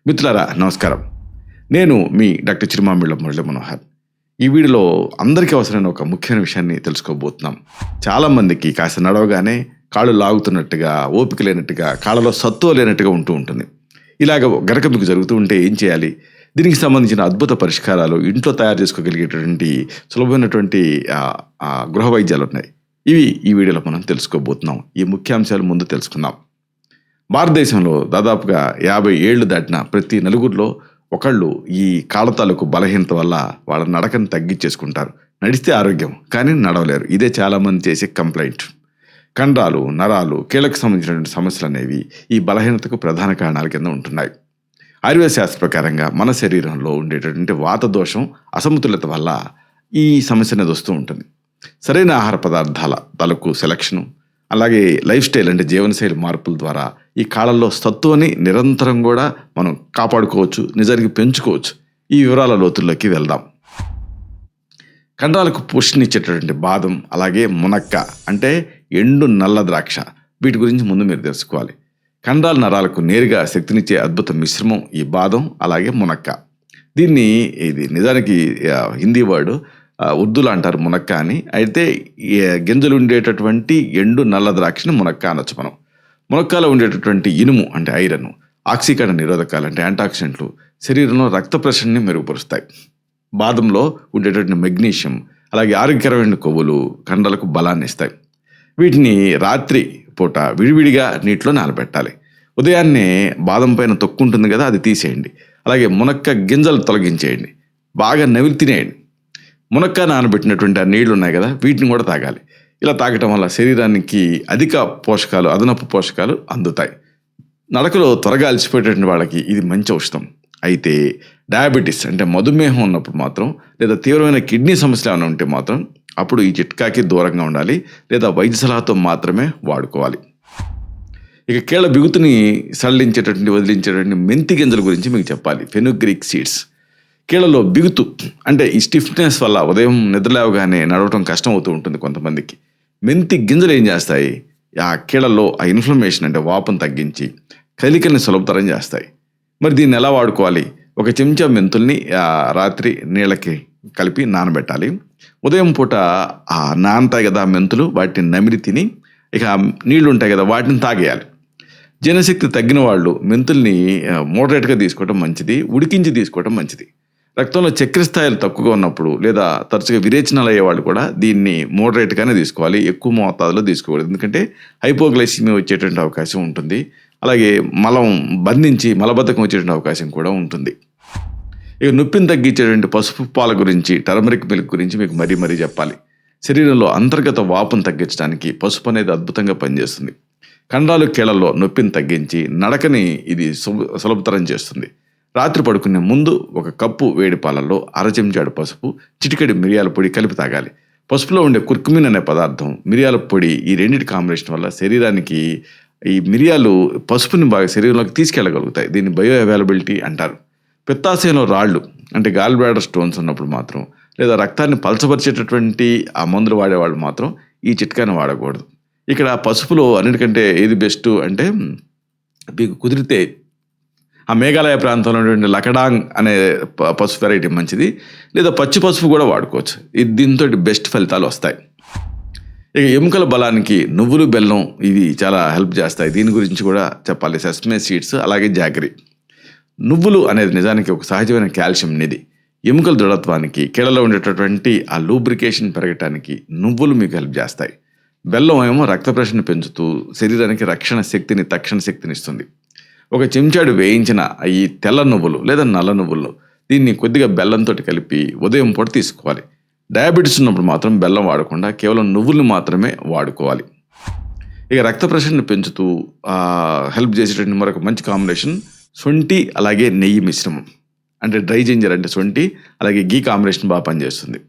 మిత్రులారా నమస్కారం. నేను మీ డాక్టర్ చిరుమామిళ్ళ మురళీ మనోహర్. ఈ వీడియోలో అందరికీ అవసరమైన ఒక ముఖ్యమైన విషయాన్ని తెలుసుకోబోతున్నాం. చాలామందికి కాస్త నడవగానే కాళ్ళు లాగుతున్నట్టుగా, ఓపిక లేనట్టుగా, కాళ్ళలో సత్తువ లేనట్టుగా ఉంటుంది. ఇలాగ గనక మీకు జరుగుతూ ఉంటే ఏం చేయాలి? దీనికి సంబంధించిన అద్భుత పరిష్కారాలు ఇంట్లో తయారు చేసుకోగలిగేటటువంటి సులభమైనటువంటి గృహ వైద్యాలు ఉన్నాయి. ఇవి ఈ వీడియోలో మనం తెలుసుకోబోతున్నాం. ఈ ముఖ్యాంశాలు ముందు తెలుసుకుందాం. భారతదేశంలో దాదాపుగా 50 ఏళ్లు దాటిన ప్రతి నలుగురిలో ఒకళ్ళు ఈ కాళ్ళ తాలూకు బలహీనత వల్ల వాళ్ళ నడకను తగ్గించేసుకుంటారు. నడిస్తే ఆరోగ్యం, కానీ నడవలేరు. ఇదే చాలామంది చేసే కంప్లైంట్. కండరాలు, నరాలు, కీళ్ళకు సంబంధించినటువంటి సమస్యలు అనేవి ఈ బలహీనతకు ప్రధాన కారణాల కింద ఉంటున్నాయి. ఆయుర్వేద శాస్త్ర ప్రకారంగా మన శరీరంలో ఉండేటటువంటి వాత దోషం, అసమతుల్యత వల్ల ఈ సమస్య అనేది వస్తూ ఉంటుంది. సరైన ఆహార పదార్థాల తాలూకు సెలక్షను, అలాగే లైఫ్ స్టైల్ అంటే జీవనశైలి మార్పుల ద్వారా ఈ కాళ్ళల్లో సత్తువని నిరంతరం కూడా మనం కాపాడుకోవచ్చు, నిజానికి పెంచుకోవచ్చు. ఈ వివరాల లోతుల్లోకి వెళ్దాం. కండరాలకు పోషణిచ్చేటటువంటి బాదం, అలాగే మునక్క అంటే ఎండు నల్ల ద్రాక్ష, వీటి గురించి ముందు మీరు తెలుసుకోవాలి. కండరాల నరాలకు నేరుగా శక్తినిచ్చే అద్భుత మిశ్రమం ఈ బాదం, అలాగే మునక్క. ఇది నిజానికి హిందీ వర్డ్, ఉర్దూలో అంటారు మునక్క అని. అయితే గింజలు ఉండేటటువంటి ఎండు నల్ల ద్రాక్షని మునక్క అనొచ్చు మనం. మునక్కలో ఉండేటటువంటి ఇనుము అంటే ఐరన్, ఆక్సీకరణ నిరోధకాలు అంటే యాంటాక్సిడెంట్లు శరీరంలో రక్త ప్రసరణని మెరుగుపరుస్తాయి. బాదంలో ఉండేటటువంటి మెగ్నీషియం, అలాగే ఆరోగ్యకరమైన కొవ్వులు కండలకు బలాన్ని ఇస్తాయి. వీటిని రాత్రి పూట విడివిడిగా నీటిలో నానబెట్టాలి. ఉదయాన్నే బాదం పైన తొక్కు ఉంటుంది కదా, అది తీసేయండి. అలాగే మునక్క గింజలు తొలగించేయండి, బాగా నవిలి తినేయండి. మునక్క నానబెట్టినటువంటి ఆ నీళ్లు ఉన్నాయి కదా, వీటిని కూడా తాగాలి. ఇలా తాగటం వల్ల శరీరానికి అధిక పోషకాలు, అదనపు పోషకాలు అందుతాయి. నడకలో త్వరగా అలసిపోయేటటువంటి వాళ్ళకి ఇది మంచి ఔషధం. అయితే డయాబెటీస్ అంటే మధుమేహం ఉన్నప్పుడు మాత్రం, లేదా తీవ్రమైన కిడ్నీ సమస్యలు ఏమైనా ఉంటే మాత్రం అప్పుడు ఈ చిట్కాకి దూరంగా ఉండాలి, లేదా వైద్య సలహాతో మాత్రమే వాడుకోవాలి. ఇక కీళ్ళ బిగుతుని వదిలించేటటువంటి మెంతి గింజల గురించి మీకు చెప్పాలి. Fenugreek seeds. కీళ్ళలో బిగుతు అంటే ఈ స్టిఫ్నెస్ వల్ల ఉదయం నిద్రలేవగానే నడవటం కష్టం అవుతూ ఉంటుంది కొంతమందికి. మెంతి గింజలు ఏం చేస్తాయి? ఆ కీళ్ళలో ఆ ఇన్ఫ్లమేషన్ అంటే వాపును తగ్గించి కదలికల్ని సులభతరం చేస్తాయి. మరి దీన్ని ఎలా వాడుకోవాలి? ఒక చెంచా మెంతుల్ని రాత్రి నీళ్ళకి కలిపి నానబెట్టాలి. ఉదయం పూట నానతాయి కదా మెంతులు, వాటిని నమిలి తిని ఇక నీళ్లు ఉంటాయి కదా, వాటిని తాగేయాలి. జీర్ణశక్తి తగ్గిన వాళ్ళు మెంతుల్ని మోడరేట్గా తీసుకోవడం మంచిది, ఉడికించి తీసుకోవడం మంచిది. రక్తంలో చక్కెర స్థాయిలు తక్కువగా ఉన్నప్పుడు, లేదా తరచుగా విరేచనాలు అయ్యే వాళ్ళు కూడా దీన్ని మోడరేట్గానే తీసుకోవాలి, ఎక్కువ మోతాదులో తీసుకోకూడదు. ఎందుకంటే హైపోగ్లైసిమియా వచ్చేటువంటి అవకాశం ఉంటుంది. అలాగే మలం బంధించి మలబద్ధకం వచ్చేటువంటి అవకాశం కూడా ఉంటుంది. ఇక నొప్పిని తగ్గించేటువంటి పసుపు పాల గురించి, టర్మరిక్ మిల్క్ గురించి మీకు మరీ చెప్పాలి. శరీరంలో అంతర్గత వాపును తగ్గించడానికి పసుపు అనేది అద్భుతంగా పనిచేస్తుంది. కండరాలు, కీళ్ళల్లో నొప్పిని తగ్గించి నడకని ఇది సులభతరం చేస్తుంది. రాత్రి పడుకునే ముందు 1 కప్పు వేడి పాలల్లో 1/2 చెంచాడు పసుపు, చిటికెడు మిరియాల పొడి కలిపి తాగాలి. పసుపులో ఉండే కుర్కుమిన్ అనే పదార్థం, మిరియాల పొడి, ఈ రెండింటి కాంబినేషన్ వల్ల శరీరానికి ఈ మిరియాలు పసుపుని బాగా శరీరంలోకి తీసుకెళ్ళగలుగుతాయి. దీన్ని బయో అవైలబిలిటీ అంటారు. పిత్తాశయంలో రాళ్ళు అంటే గాల్ బ్లాడర్ స్టోన్స్ ఉన్నప్పుడు మాత్రం, లేదా రక్తాన్ని పలచపరిచేటటువంటి ఆ మందులు వాడేవాళ్ళు మాత్రం ఈ చిట్కాని వాడకూడదు. ఇక్కడ పసుపులో అన్నిటికంటే ఏది బెస్ట్ అంటే, మీకు కుదిరితే ఆ మేఘాలయ ప్రాంతంలో ఉన్నటువంటి లకడాంగ్ అనే పసుపు వెరైటీ మంచిది, లేదా పచ్చి పసుపు కూడా వాడుకోవచ్చు. దీంతో బెస్ట్ ఫలితాలు వస్తాయి. ఇక ఎముకల బలానికి నువ్వులు, బెల్లం ఇవి చాలా హెల్ప్ చేస్తాయి. దీని గురించి కూడా చెప్పాలి. సెస్మే సీడ్స్, అలాగే జాగరీ. నువ్వులు అనేది నిజానికి ఒక సహజమైన కాల్షియం నిధి. ఎముకల దృఢత్వానికి, కీళ్ళలో ఉండేటటువంటి ఆ లూబ్రికేషన్ పెరగటానికి నువ్వులు మీకు హెల్ప్ చేస్తాయి. బెల్లం ఏమో రక్త ప్రసరణ పెంచుతూ శరీరానికి తక్షణ శక్తిని ఇస్తుంది. 1 చెంచాడు వేయించిన ఈ తెల్ల నువ్వులు లేదా నల్ల నువ్వులు, దీన్ని కొద్దిగా బెల్లంతో కలిపి ఉదయం పూట తీసుకోవాలి. డయాబెటీస్ ఉన్నప్పుడు మాత్రం బెల్లం వాడకుండా కేవలం నువ్వుల్ని మాత్రమే వాడుకోవాలి. ఇక రక్త ప్రసరణను పెంచుతూ హెల్ప్ చేసేటువంటి మరొక మంచి కాంబినేషన్ శొంఠి, అలాగే నెయ్యి మిశ్రమం. అంటే డ్రై జింజర్ అంటే శొంఠి, అలాగే గీ కాంబినేషన్ బాగా పనిచేస్తుంది.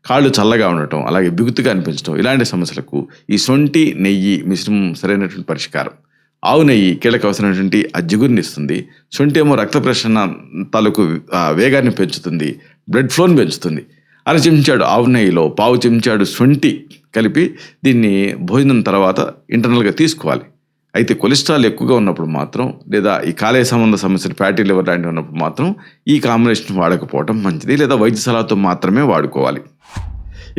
కాళ్ళు చల్లగా ఉండటం, అలాగే బిగుతుగా అనిపించడం, ఇలాంటి సమస్యలకు ఈ శొంఠి, నెయ్యి మిశ్రమం సరైనటువంటి పరిష్కారం. ఆవు నెయ్యి కీళ్ళకు అవసరమైనటువంటి ఆ జిగురుని ఇస్తుంది. శొంఠి ఏమో రక్త ప్రసరణ తాలూకు వేగాన్ని పెంచుతుంది, బ్లడ్ ఫ్లోని పెంచుతుంది. 1/2 చెంచాడు ఆవు నెయ్యిలో 1/4 చెంచాడు శొంఠి కలిపి దీన్ని భోజనం తర్వాత ఇంటర్నల్గా తీసుకోవాలి. అయితే కొలెస్ట్రాల్ ఎక్కువగా ఉన్నప్పుడు మాత్రం, లేదా ఈ కాలేయ సంబంధ సమస్యలు ఫ్యాటీ లివర్ లాంటివి ఉన్నప్పుడు మాత్రం ఈ కాంబినేషన్ వాడకపోవడం మంచిది, లేదా వైద్య సలహాతో మాత్రమే వాడుకోవాలి.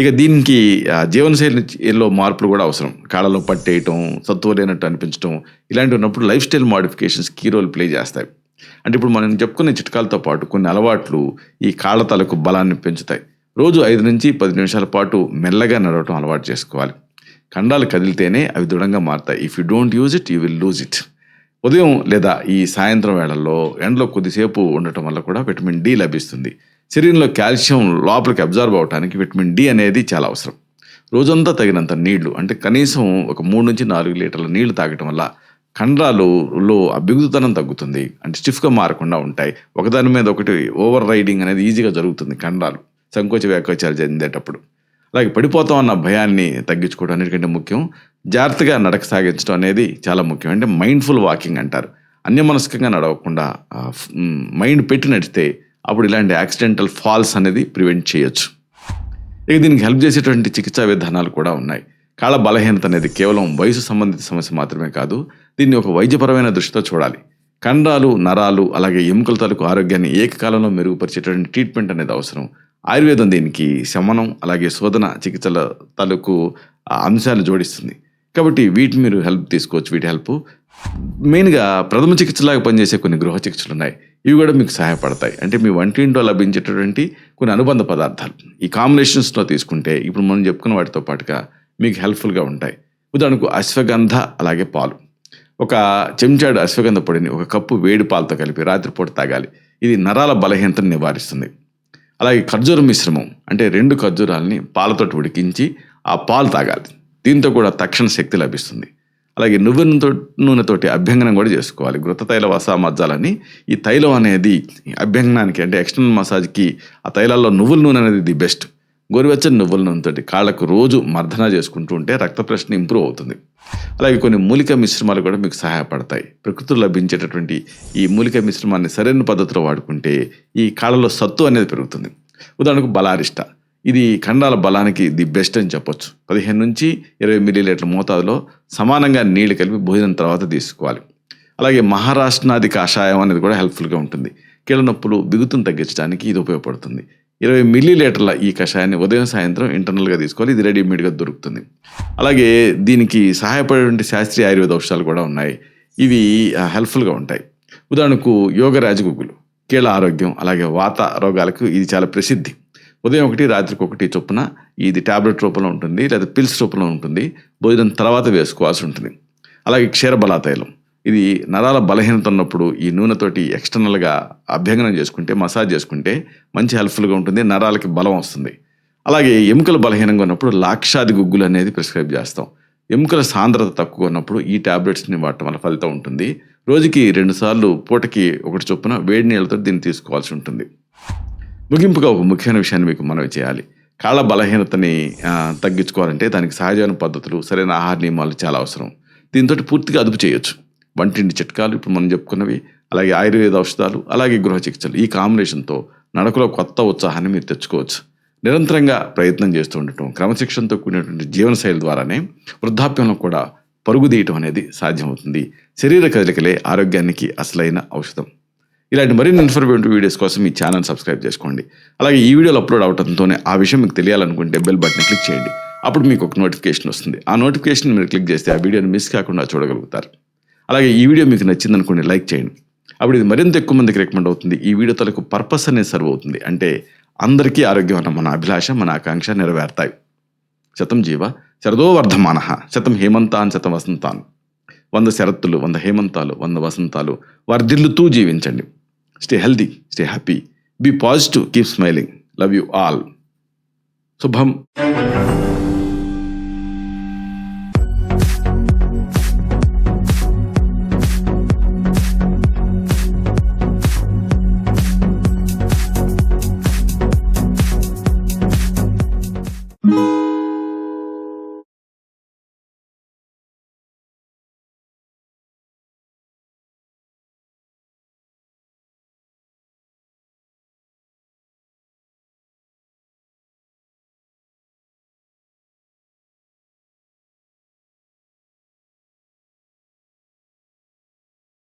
ఇక దీనికి జీవనశైలిలో మార్పులు కూడా అవసరం. కాళ్ళలో పట్టేయటం, సత్తువ లేనట్టు అనిపించడం, ఇలాంటివి ఉన్నప్పుడు life style modifications key role play చేస్తాయి. అంటే ఇప్పుడు మనం చెప్పుకునే చిట్కాలతో పాటు కొన్ని అలవాట్లు ఈ కాళ్ళ తలకు బలాన్ని పెంచుతాయి. రోజు 5 నుంచి 10 నిమిషాల పాటు మెల్లగా నడవటం అలవాటు చేసుకోవాలి. కండాలు కదిలితేనే అవి దృఢంగా మారుతాయి. If you don't use it you will lose it. ఉదయం లేదా ఈ సాయంత్రం వేళల్లో ఎండలో కొద్దిసేపు ఉండటం వల్ల కూడా విటమిన్ డి లభిస్తుంది. శరీరంలో కాల్షియం లోపలికి అబ్జర్వ్ అవడానికి విటమిన్ డి అనేది చాలా అవసరం. రోజంతా తగినంత నీళ్లు, అంటే కనీసం ఒక 3 నుంచి 4 లీటర్ల నీళ్లు తాగటం వల్ల కండరాలలో ఆ బిగుతుతనం తగ్గుతుంది. అంటే స్టిఫ్గా మారకుండా ఉంటాయి. ఒకదాని మీద ఒకటి ఓవర్ రైడింగ్ అనేది ఈజీగా జరుగుతుంది కండరాలు సంకోచ వ్యాకోచాలు చెందేటప్పుడు. అలాగే పడిపోతాం అన్న భయాన్ని తగ్గించుకోవడం అన్నిటికంటే ముఖ్యం. జాగ్రత్తగా నడక సాగించడం అనేది చాలా ముఖ్యం. అంటే మైండ్ఫుల్ వాకింగ్ అంటారు. అన్యమనస్కంగా నడవకుండా మైండ్ పెట్టి నడిస్తే అప్పుడు ఇలాంటి యాక్సిడెంటల్ ఫాల్స్ అనేది ప్రివెంట్ చేయొచ్చు. ఇక దీనికి హెల్ప్ చేసేటువంటి చికిత్సా విధానాలు కూడా ఉన్నాయి. కాళ్ళ బలహీనత అనేది కేవలం వయసు సంబంధిత సమస్య మాత్రమే కాదు, దీన్ని ఒక వైద్యపరమైన దృష్టితో చూడాలి. కండరాలు, నరాలు, అలాగే ఎముకల తాలూకు ఆరోగ్యాన్ని ఏకకాలంలో మెరుగుపరిచేటువంటి ట్రీట్మెంట్ అనేది అవసరం. ఆయుర్వేదం దీనికి శమనం, అలాగే శోధన చికిత్సల తాలూకు అంశాలు జోడిస్తుంది. కాబట్టి వీటి మీరు హెల్ప్ తీసుకోవచ్చు. వీటి హెల్ప్ మెయిన్గా ప్రథమ చికిత్సలాగా పనిచేసే కొన్ని గృహ చికిత్సలు ఉన్నాయి. ఇవి కూడా మీకు సహాయపడతాయి. అంటే మీ వంటింట్లో లభించేటటువంటి కొన్ని అనుబంధ పదార్థాలు ఈ కాంబినేషన్స్లో తీసుకుంటే ఇప్పుడు మనం చెప్పుకున్న వాటితో పాటుగా మీకు హెల్ప్ఫుల్గా ఉంటాయి. ఉదాహరణకు అశ్వగంధ, అలాగే పాలు. ఒక చెంచాడు అశ్వగంధ పొడిని 1 కప్పు వేడి పాలతో కలిపి రాత్రిపూట తాగాలి. ఇది నరాల బలహీనతను నివారిస్తుంది. అలాగే ఖర్జూర మిశ్రమం, అంటే 2 ఖర్జూరాలని పాలతో ఉడికించి ఆ పాలు తాగాలి. దీంతో కూడా తక్షణ శక్తి లభిస్తుంది. అలాగే నువ్వుల నూనెతోటి అభ్యంగనం కూడా చేసుకోవాలి. ఘృత తైల వసా మజ్జాలని, ఈ తైలం అనేది అభ్యంగనానికి అంటే ఎక్స్టర్నల్ మసాజ్కి ఆ తైలాల్లో నువ్వుల నూనె అనేది ది బెస్ట్. గోరువెచ్చని నువ్వుల నూనెతోటి కాళ్లకు రోజు మర్దన చేసుకుంటూ ఉంటే రక్త ప్రసరణ ఇంప్రూవ్ అవుతుంది. అలాగే కొన్ని మూలిక మిశ్రమాలు కూడా మీకు సహాయపడతాయి. ప్రకృతిలో లభించేటటువంటి ఈ మూలిక మిశ్రమాన్ని సరైన పద్ధతిలో వాడుకుంటే ఈ కాళ్ళలో సత్తు అనేది పెరుగుతుంది. ఉదాహరణకు బలారిష్ట, ఇది కండాల బలానికి ది బెస్ట్ అని చెప్పొచ్చు. 15 నుంచి 20 మిల్లీలీటర్ల మోతాదులో సమానంగా నీళ్లు కలిపి భోజనం తర్వాత తీసుకోవాలి. అలాగే మహారాష్ట్రనాది కషాయం అనేది కూడా హెల్ప్ఫుల్గా ఉంటుంది. కీళ్ళ నొప్పులు, బిగుతును తగ్గించడానికి ఇది ఉపయోగపడుతుంది. 20 మిల్లీలీటర్ల ఈ కషాయాన్ని ఉదయం సాయంత్రం ఇంటర్నల్గా తీసుకోవాలి. ఇది రెడీమేడ్గా దొరుకుతుంది. అలాగే దీనికి సహాయపడేటువంటి శాస్త్రీయ ఆయుర్వేద ఔషధాలు కూడా ఉన్నాయి. ఇవి హెల్ప్ఫుల్గా ఉంటాయి. ఉదాహరణకు యోగరాజ గుగ్గులు కీళ్ళ ఆరోగ్యం, అలాగే వాత రోగాలకు ఇది చాలా ప్రసిద్ధి. ఉదయం 1, రాత్రికి 1 చొప్పున ఇది ట్యాబ్లెట్ రూపంలో ఉంటుంది, లేదా పిల్స్ రూపంలో ఉంటుంది. భోజనం తర్వాత వేసుకోవాల్సి ఉంటుంది. అలాగే క్షీరబలా తైలం, ఇది నరాల బలహీనత ఉన్నప్పుడు ఈ నూనెతోటి ఎక్స్టర్నల్గా అభ్యంగనం చేసుకుంటే, మసాజ్ చేసుకుంటే మంచి హెల్ప్ఫుల్గా ఉంటుంది. నరాలకి బలం వస్తుంది. అలాగే ఎముకలు బలహీనంగా ఉన్నప్పుడు లాక్షాది గుగ్గులు అనేది ప్రిస్క్రైబ్ చేస్తాం. ఎముకల సాంద్రత తక్కువ ఉన్నప్పుడు ఈ ట్యాబ్లెట్స్ని వాడటం వల్ల ఫలితం ఉంటుంది. రోజుకి 2 సార్లు పూటకి 1 చొప్పున వేడి నీళ్ళతో దీన్ని తీసుకోవాల్సి ఉంటుంది. ముగింపుగా ఒక ముఖ్యమైన విషయాన్ని మీకు మనవి చేయాలి. కాళ్ళ బలహీనతని తగ్గించుకోవాలంటే దానికి సహజమైన పద్ధతులు, సరైన ఆహార నియమాలు చాలా అవసరం. దీంతో పూర్తిగా అదుపు చేయొచ్చు. వంటింటి చిట్కాలు ఇప్పుడు మనం చెప్పుకున్నవి, అలాగే ఆయుర్వేద ఔషధాలు, అలాగే గృహ చికిత్సలు, ఈ కాంబినేషన్తో నడకలో కొత్త ఉత్సాహాన్ని మీరు తెచ్చుకోవచ్చు. నిరంతరంగా ప్రయత్నం చేస్తూ ఉండటం, క్రమశిక్షణతో కూడినటువంటి జీవనశైలి ద్వారానే వృద్ధాప్యంలో కూడా పరుగుదీయటం అనేది సాధ్యమవుతుంది. శరీర కదలికలే ఆరోగ్యానికి అసలైన ఔషధం. ఇలాంటి మరిన్ని ఇన్ఫర్మేటివ్ వీడియోస్ కోసం ఈ ఛానల్ సబ్స్క్రైబ్ చేసుకోండి. అలాగే ఈ వీడియోలు అప్లోడ్ అవడంతోనే ఆ విషయం మీకు తెలియాలనుకుంటే బెల్ బటన్ క్లిక్ చేయండి. అప్పుడు మీకు ఒక నోటిఫికేషన్ వస్తుంది. ఆ నోటిఫికేషన్ మీరు క్లిక్ చేస్తే ఆ వీడియోని మిస్ కాకుండా చూడగలుగుతారు. అలాగే ఈ వీడియో మీకు నచ్చిందనుకోండి, లైక్ చేయండి. అప్పుడు ఇది మరింత ఎక్కువ మందికి రికమెండ్ అవుతుంది. ఈ వీడియో తలకు పర్పస్ అనేది సర్వ్ అవుతుంది. అంటే అందరికీ ఆరోగ్యం అన్న మన అభిలాష, మన ఆకాంక్ష నెరవేరుతాయి. శతం జీవ శరదో వర్ధమానః, శతం హేమంతాన్ శతం వసంతాన్. 100 శరత్తులు, 100 హేమంతాలు, 100 వసంతాలు వర్ధిల్లుతూ జీవించండి. Stay healthy, stay happy, be positive, keep smiling. Love you all. శుభం.